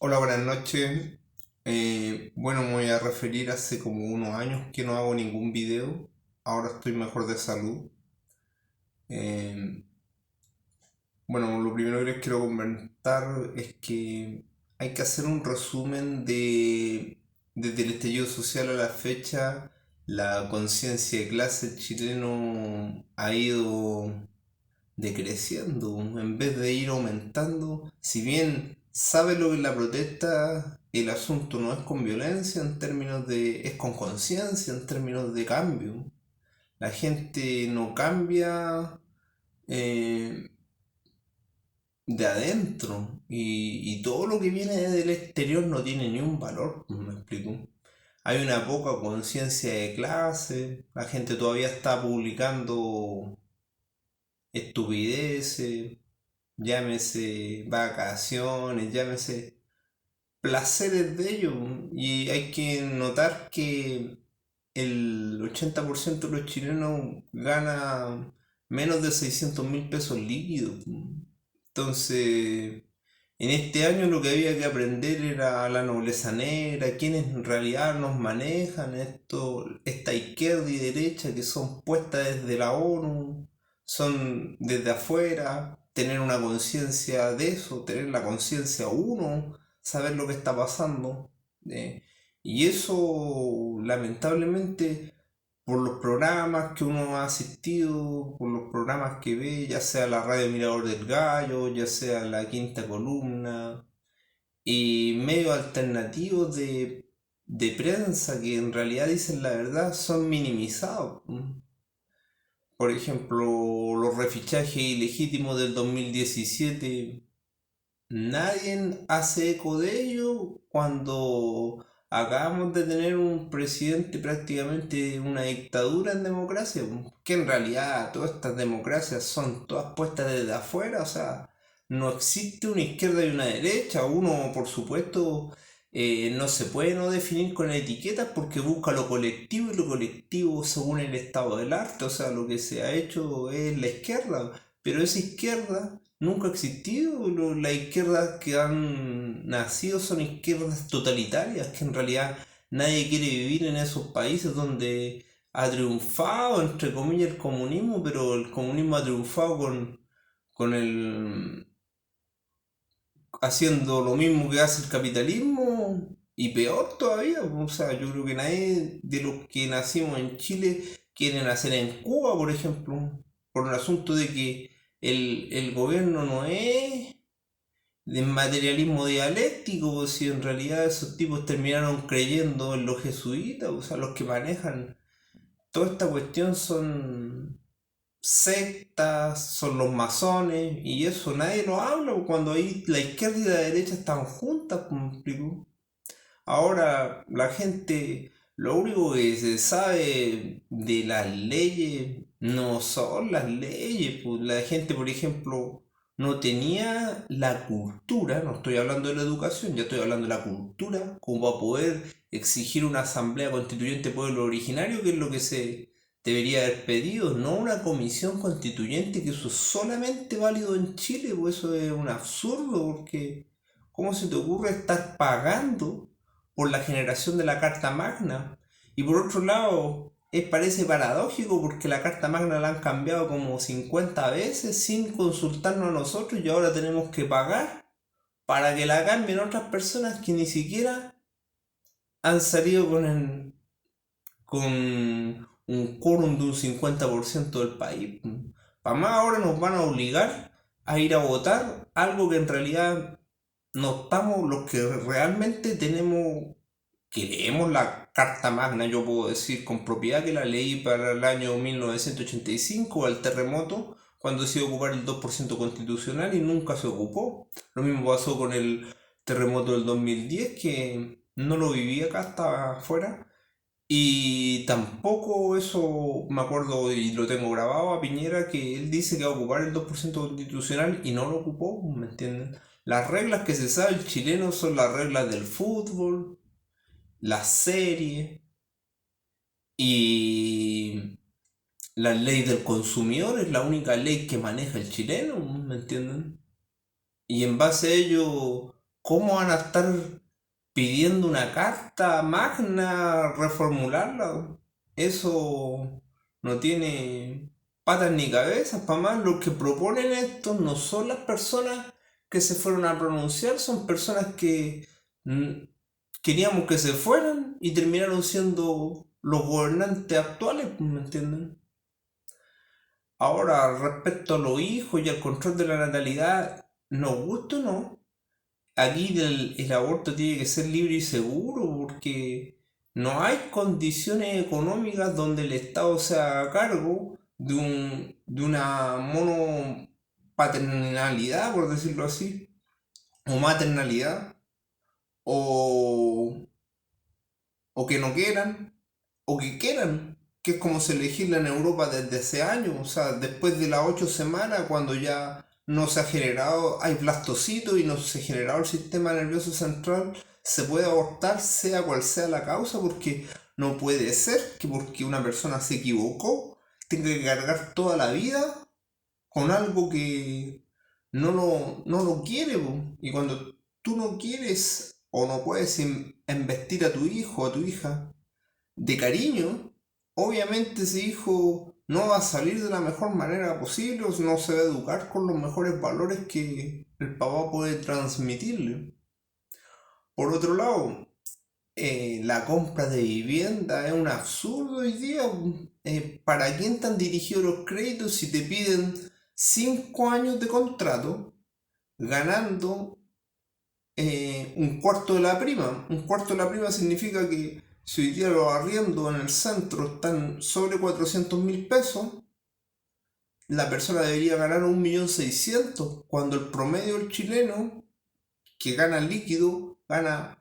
Hola, buenas noches. Bueno, me voy a referir hace como unos años que no hago ningún video. Ahora estoy mejor de salud. Eh, bueno, lo primero que les quiero comentar es que hay que hacer un resumen de desde el estallido social a la fecha. La conciencia de clase chileno ha ido decreciendo en vez de ir aumentando. Si bien sabe lo que es la protesta, el asunto no es con violencia en términos de, es con conciencia en términos de cambio. La gente no cambia eh, de adentro y todo lo que viene del exterior no tiene ni un valor, me explico. Hay una poca conciencia de clase, la gente todavía está publicando estupideces, llámese vacaciones, llámese placeres de ellos. Y hay que notar que el 80% de los chilenos gana menos de 600.000 pesos líquidos. Entonces, en este año lo que había que aprender era la nobleza negra, quienes en realidad nos manejan, esta izquierda y derecha que son puestas desde la ONU, son desde afuera, tener una conciencia de eso, tener la conciencia uno, saber lo que está pasando. eh, y eso, lamentablemente, por los programas que uno ha asistido, por los programas que ve, ya sea la radio Mirador del Gallo, ya sea la Quinta Columna, y medios alternativos de prensa que en realidad dicen la verdad, son minimizados. Por ejemplo, los refichajes ilegítimos del 2017. Nadie hace eco de ello cuando acabamos de tener un presidente prácticamente una dictadura en democracia, que en realidad todas estas democracias son todas puestas desde afuera, o sea, no existe una izquierda y una derecha, uno por supuesto no se puede no definir con etiquetas porque busca lo colectivo y lo colectivo según el estado del arte, o sea, lo que se ha hecho es la izquierda, pero esa izquierda nunca ha existido. Las izquierdas que han nacido son izquierdas totalitarias, que en realidad nadie quiere vivir en esos países donde ha triunfado, entre comillas, el comunismo, pero el comunismo ha triunfado con el haciendo lo mismo que hace el capitalismo y peor todavía. O sea, yo creo que nadie de los que nacimos en Chile quiere nacer en Cuba, por ejemplo, por el asunto de que el gobierno no es de materialismo dialéctico, pues si en realidad esos tipos terminaron creyendo en los jesuitas, o sea, los que manejan toda esta cuestión son sectas, son los masones, y eso nadie lo habla, pues, cuando ahí la izquierda y la derecha están juntas, pues, ¿me explico? Ahora la gente, lo único que se sabe de las leyes no son las leyes, pues la gente, por ejemplo, no tenía la cultura, no estoy hablando de la educación, ya estoy hablando de la cultura, como para poder exigir una asamblea constituyente pueblo originario, que es lo que se debería haber pedido, no una comisión constituyente, que eso es solamente válido en Chile, pues eso es un absurdo, porque ¿cómo se te ocurre estar pagando por la generación de la Carta Magna? Y por otro lado, parece paradójico porque la Carta Magna la han cambiado como 50 veces sin consultarnos a nosotros y ahora tenemos que pagar para que la cambien otras personas que ni siquiera han salido con un quórum de un 50% del país. Para más ahora nos van a obligar a ir a votar algo que en realidad no estamos, los que realmente tenemos, que leemos la Carta Magna, yo puedo decir con propiedad que la leí para el año 1985 al terremoto, cuando se iba a ocupar el 2% constitucional y nunca se ocupó. Lo mismo pasó con el terremoto del 2010, que no lo viví acá, estaba afuera. Y tampoco eso me acuerdo y lo tengo grabado a Piñera que él dice que va a ocupar el 2% constitucional y no lo ocupó, ¿me entienden? Las reglas que se sabe el chileno son las reglas del fútbol, las series y la ley del consumidor es la única ley que maneja el chileno, ¿me entienden? Y en base a ello ¿cómo van a estar pidiendo una carta magna, reformularla? Eso no tiene patas ni cabezas. Para más, los que proponen esto no son las personas que se fueron a pronunciar, son personas que mm, queríamos que se fueran y terminaron siendo los gobernantes actuales, ¿me entienden? Ahora, respecto a los hijos y al control de la natalidad, nos gusta o no, aquí el aborto tiene que ser libre y seguro porque no hay condiciones económicas donde el Estado se haga cargo de una monopaternalidad, por decirlo así, o maternalidad, o, o que no quieran, o que quieran, que es como se legisla en Europa desde hace años, o sea, después de las 8 semanas, cuando ya no se ha generado, hay blastocitos y no se ha generado el sistema nervioso central, se puede abortar sea cual sea la causa, porque no puede ser que porque una persona se equivocó, tenga que cargar toda la vida con algo que no lo quiere, po. Y cuando tú no quieres o no puedes investir a tu hijo o a tu hija de cariño, obviamente ese hijo no va a salir de la mejor manera posible, o no se va a educar con los mejores valores que el papá puede transmitirle. Por otro lado, la compra de vivienda es un absurdo hoy día. ¿Para quién están dirigidos los créditos si te piden 5 años de contrato ganando un cuarto de la prima? Un cuarto de la prima significa que si hoy día los arriendos en el centro están sobre 400.000 pesos, la persona debería ganar 1.600.000, cuando el promedio del chileno que gana líquido gana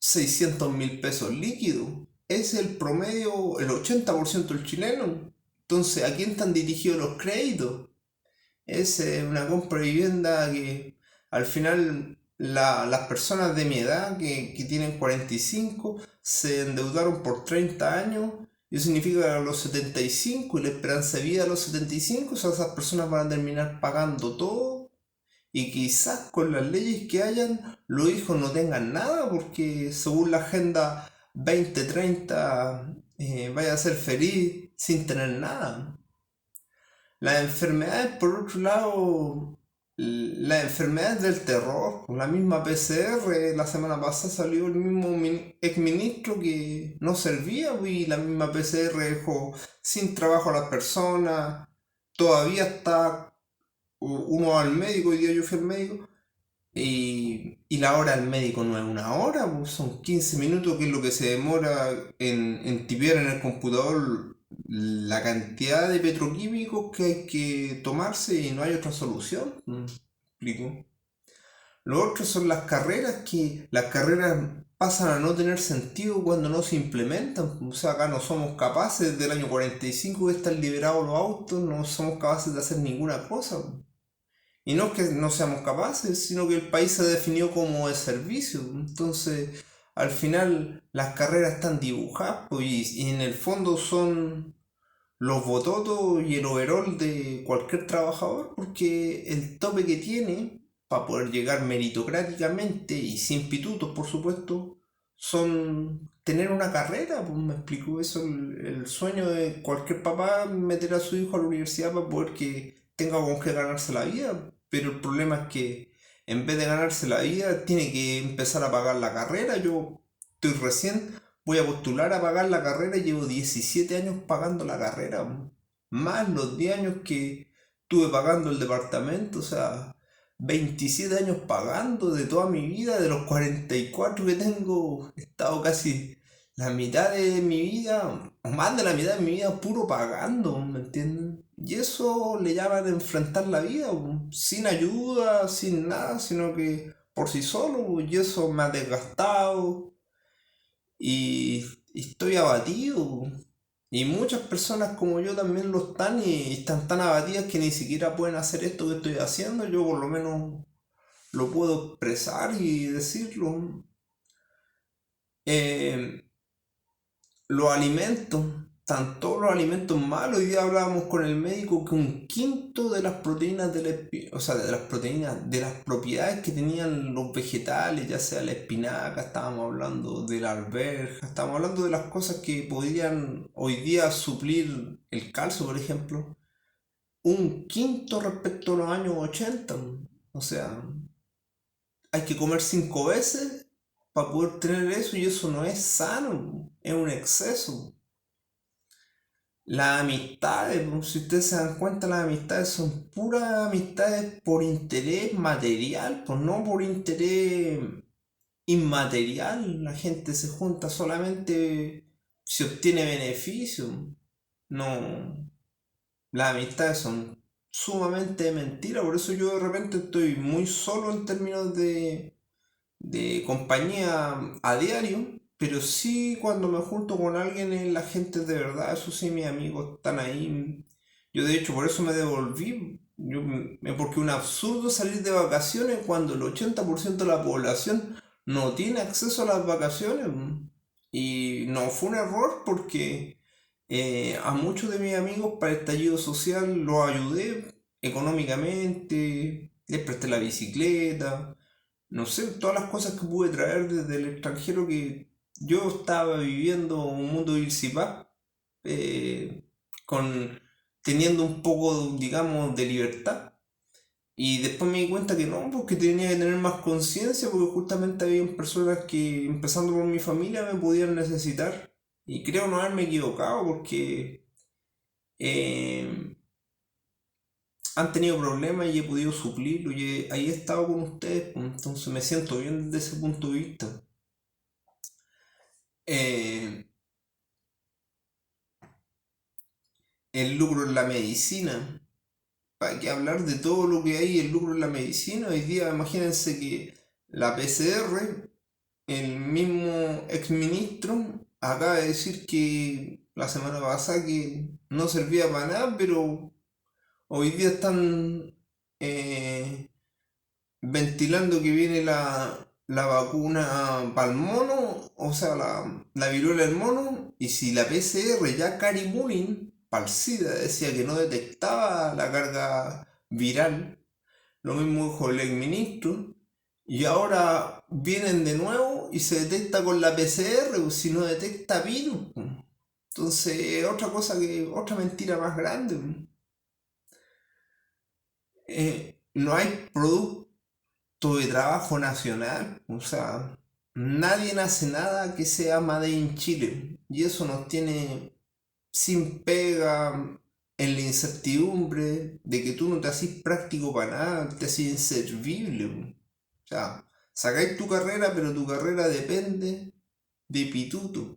600.000 pesos líquido. Es el promedio, el 80% del chileno. Entonces, ¿a quién están dirigidos los créditos? Es una compra de vivienda que al final las personas de mi edad que tienen 45 se endeudaron por 30 años. Y eso significa que a los 75 y la esperanza de vida a los 75, o sea, esas personas van a terminar pagando todo y quizás con las leyes que hayan, los hijos no tengan nada, porque según la Agenda 2030 vaya a ser feliz sin tener nada. Las enfermedades, por otro lado, las enfermedades del terror, la misma PCR, la semana pasada salió el mismo exministro que no servía, pues, y la misma PCR dejó sin trabajo a las personas, todavía está uno al médico, hoy día yo fui al médico, y la hora del médico no es una hora, pues son 15 minutos, que es lo que se demora en tipear en el computador la cantidad de petroquímicos que hay que tomarse y no hay otra solución. ¿Explico? Lo otro son las carreras, que las carreras pasan a no tener sentido cuando no se implementan. O sea, acá no somos capaces, desde el año 45 que están liberados los autos, no somos capaces de hacer ninguna cosa. Y no es que no seamos capaces, sino que el país se definió como de servicio. Entonces, al final, las carreras están dibujadas, pues, y en el fondo son los bototos y el overall de cualquier trabajador, porque el tope que tiene para poder llegar meritocráticamente y sin pitutos, por supuesto, son tener una carrera. Pues me explico eso, el sueño de cualquier papá, meter a su hijo a la universidad para poder que tenga con qué ganarse la vida. Pero el problema es que en vez de ganarse la vida, tiene que empezar a pagar la carrera. Yo estoy recién, voy a postular a pagar la carrera y llevo 17 años pagando la carrera, más los 10 años que estuve pagando el departamento, o sea, 27 años pagando de toda mi vida. De los 44 que tengo, he estado casi la mitad de mi vida, o más de la mitad de mi vida, puro pagando, ¿me entienden? Y eso le llaman enfrentar la vida, sin ayuda, sin nada, sino que por sí solo, y eso me ha desgastado y estoy abatido. Y muchas personas como yo también lo están, y están tan abatidas que ni siquiera pueden hacer esto que estoy haciendo. Yo por lo menos lo puedo expresar y decirlo. Eh, los alimentos. están todos los alimentos malos. Hoy día hablábamos con el médico que un quinto de las proteínas o sea, de las proteínas, de las propiedades que tenían los vegetales, ya sea la espinaca, estábamos hablando de la arveja, estábamos hablando de las cosas que podrían hoy día suplir el calcio, por ejemplo, un quinto respecto a los años 80. O sea, hay que comer 5 veces para poder tener eso y eso no es sano, es un exceso. Las amistades, pues, si ustedes se dan cuenta, las amistades son puras amistades por interés material, pues no por interés inmaterial. La gente se junta solamente si obtiene beneficio. No, las amistades son sumamente de mentira, por eso yo de repente estoy muy solo en términos de compañía a diario, pero sí cuando me junto con alguien es la gente de verdad, eso sí, mis amigos están ahí. Yo de hecho por eso me devolví, porque es un absurdo salir de vacaciones cuando el 80% de la población no tiene acceso a las vacaciones. Y no fue un error porque a muchos de mis amigos para el estallido social los ayudé económicamente, les presté la bicicleta, no sé, todas las cosas que pude traer desde el extranjero, que yo estaba viviendo un mundo de Ilsipap, eh, con, teniendo un poco, digamos, de libertad. Y después me di cuenta que no, porque tenía que tener más conciencia, porque justamente había personas que, empezando por mi familia, me podían necesitar. Y creo no haberme equivocado, porque eh, han tenido problemas y he podido suplirlo y ahí he estado con ustedes, pues, entonces me siento bien desde ese punto de vista. Eh, el lucro en la medicina, ¿para qué hablar de todo lo que hay el lucro en la medicina? Hoy día imagínense que la PCR, el mismo exministro, acaba de decir que la semana pasada que no servía para nada, pero hoy día están eh, ventilando que viene la vacuna para el mono, o sea, la viruela del mono, y si la PCR ya Cary Mullen, para el SIDA, decía que no detectaba la carga viral, lo mismo dijo el exministro, y ahora vienen de nuevo y se detecta con la PCR, pues, si no detecta virus, pues. Entonces, otra cosa que, otra mentira más grande, pues. No hay producto de trabajo nacional, o sea, nadie hace nada que sea made in Chile y eso nos tiene sin pega, en la incertidumbre de que tú no te haces práctico para nada, te haces inservible. O sea, sacáis tu carrera, pero tu carrera depende de pituto.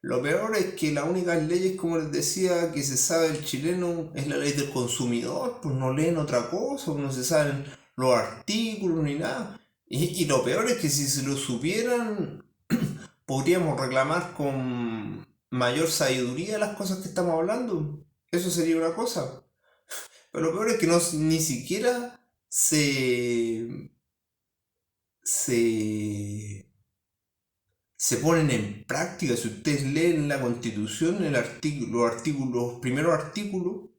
Lo peor es que las únicas leyes, como les decía, que se sabe el chileno es la ley del consumidor, pues no leen otra cosa, no se saben los artículos ni nada. Y lo peor es que si se lo supieran, podríamos reclamar con mayor sabiduría las cosas que estamos hablando. Eso sería una cosa. Pero lo peor es que no, ni siquiera se, se ponen en práctica. Si ustedes leen la Constitución, los primeros artículos,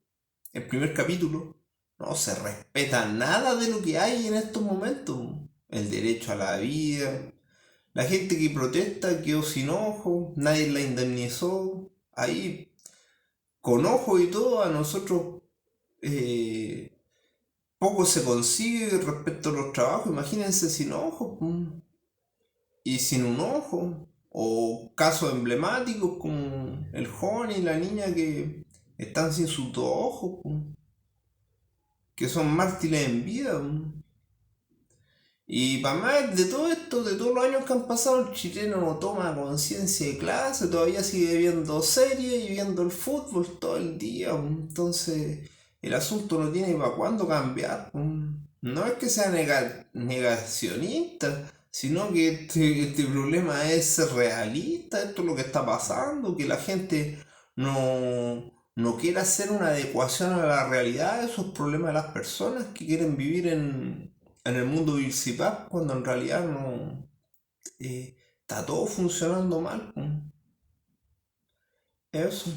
el primer capítulo, no se respeta nada de lo que hay en estos momentos. El derecho a la vida, la gente que protesta quedó sin ojo, nadie la indemnizó. Ahí, con ojo y todo, a nosotros eh, poco se consigue respecto a los trabajos. Imagínense sin ojo, pum, y sin un ojo. O casos emblemáticos como el joven y la niña que están sin sus dos ojos, pum, que son mártires en vida, pum. Y para más de todo esto, de todos los años que han pasado, el chileno no toma conciencia de clase, todavía sigue viendo series y viendo el fútbol todo el día, pum. Entonces el asunto no tiene para cuándo cambiar, pum. No es que sea negacionista, sino que este problema es ser realista, esto es lo que está pasando, que la gente no quiere hacer una adecuación a la realidad de esos problemas de las personas que quieren vivir en el mundo virtual cuando en realidad no está todo funcionando mal, pues. Eso.